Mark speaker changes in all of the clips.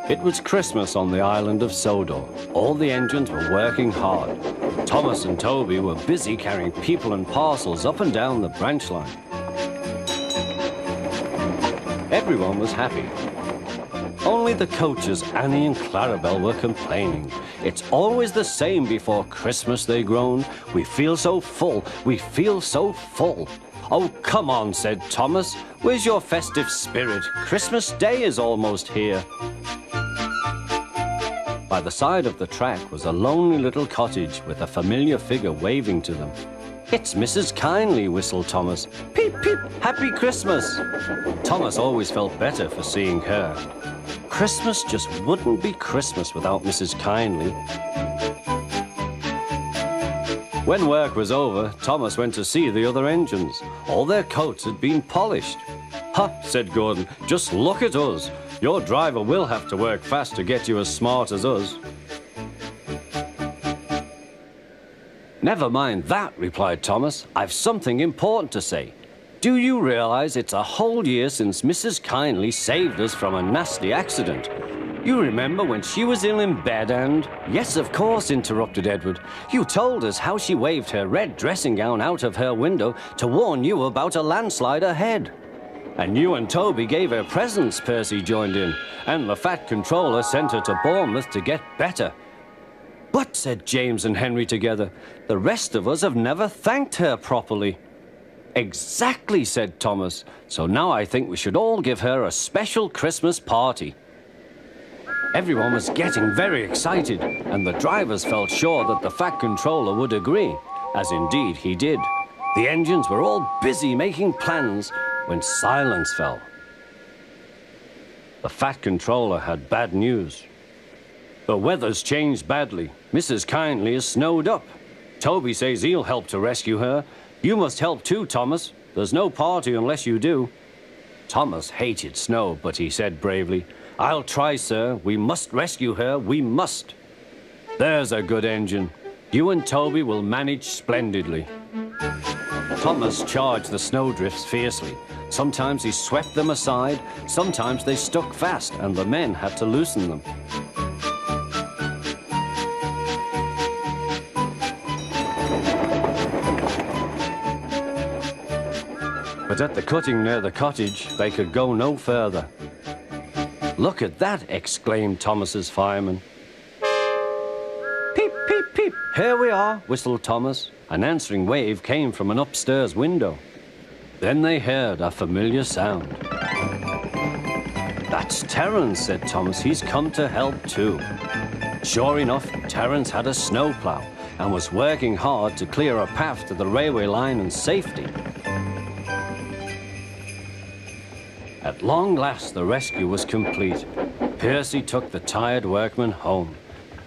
Speaker 1: It was Christmas on the island of Sodor. All the engines were working hard. Thomas and Toby were busy carrying people and parcels up and down the branch line. Everyone was happy. Only the coaches, Annie and Clarabelle, were complaining. It's always the same before Christmas, they groaned. We feel so full, we feel so full. Oh, come on, said Thomas. Where's your festive spirit? Christmas Day is almost here. By the side of the track was a lonely little cottage with a familiar figure waving to them. It's Mrs. Kindly, whistled Thomas. Peep, peep, Happy Christmas. Thomas always felt better for seeing her. Christmas just wouldn't be Christmas without Mrs. Kindly. When work was over, Thomas went to see the other engines. All their coats had been polished. Ha, said Gordon, just look at us. Your driver will have to work fast to get you as smart as us. Never mind that, replied Thomas. I've something important to say. Do you realize it's a whole year since Mrs. Kindly saved us from a nasty accident? You remember when she was ill in bed and... Yes, of course, interrupted Edward. You told us how she waved her red dressing gown out of her window to warn you about a landslide ahead. And you and Toby gave her presents, Percy joined in. And the fat controller sent her to Bournemouth to get better. But, said James and Henry together, the rest of us have never thanked her properly. Exactly, said Thomas. So now I think we should all give her a special Christmas party. Everyone was getting very excited, and the drivers felt sure that the fat controller would agree, as indeed he did. The engines were all busy making plans when silence fell. The fat controller had bad news. The weather's changed badly. Mrs. Kindly is snowed up. Toby says he'll help to rescue her. You must help too, Thomas. There's no party unless you do. Thomas hated snow, but he said bravely, I'll try, sir. We must rescue her. We must. There's a good engine. You and Toby will manage splendidly. Thomas charged the snowdrifts fiercely. Sometimes he swept them aside, sometimes they stuck fast, and the men had to loosen them. But at the cutting near the cottage, they could go no further. Look at that, exclaimed Thomas's fireman. Peep, peep, peep, here we are, whistled Thomas. An answering wave came from an upstairs window. Then they heard a familiar sound. That's Terence, said Thomas. He's come to help too. Sure enough, Terence had a snowplow and was working hard to clear a path to the railway line in safety. At long last, the rescue was complete. Percy took the tired workmen home.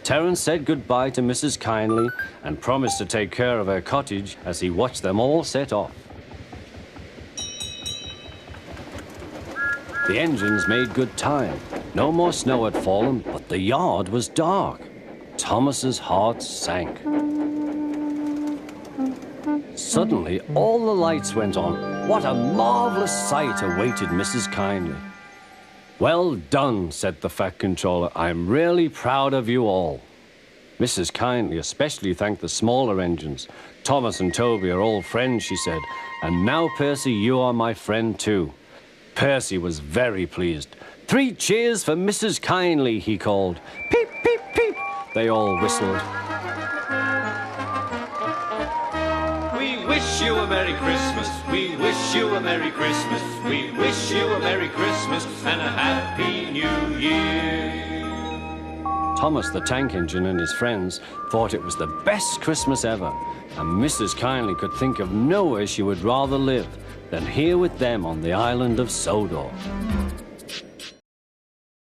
Speaker 1: Terence said goodbye to Mrs. Kindly and promised to take care of her cottage as he watched them all set off. The engines made good time. No more snow had fallen, but the yard was dark. Thomas's heart sank. Suddenly, all the lights went on. What a marvelous sight awaited Mrs. Kindly. Well done, said the fat controller. I'm really proud of you all. Mrs. Kindly especially thanked the smaller engines. Thomas and Toby are all friends, she said. And now, Percy, you are my friend too. Percy was very pleased. 3 cheers for Mrs. Kindly, he called. Peep, peep, peep, they all whistled.
Speaker 2: We wish you a Merry Christmas. We wish you a Merry Christmas. We wish you a Merry Christmas and a Happy New Year.
Speaker 1: Thomas the tank engine and his friends thought it was the best Christmas ever, and Mrs. Kindly could think of nowhere she would rather live than here with them on the island of Sodor.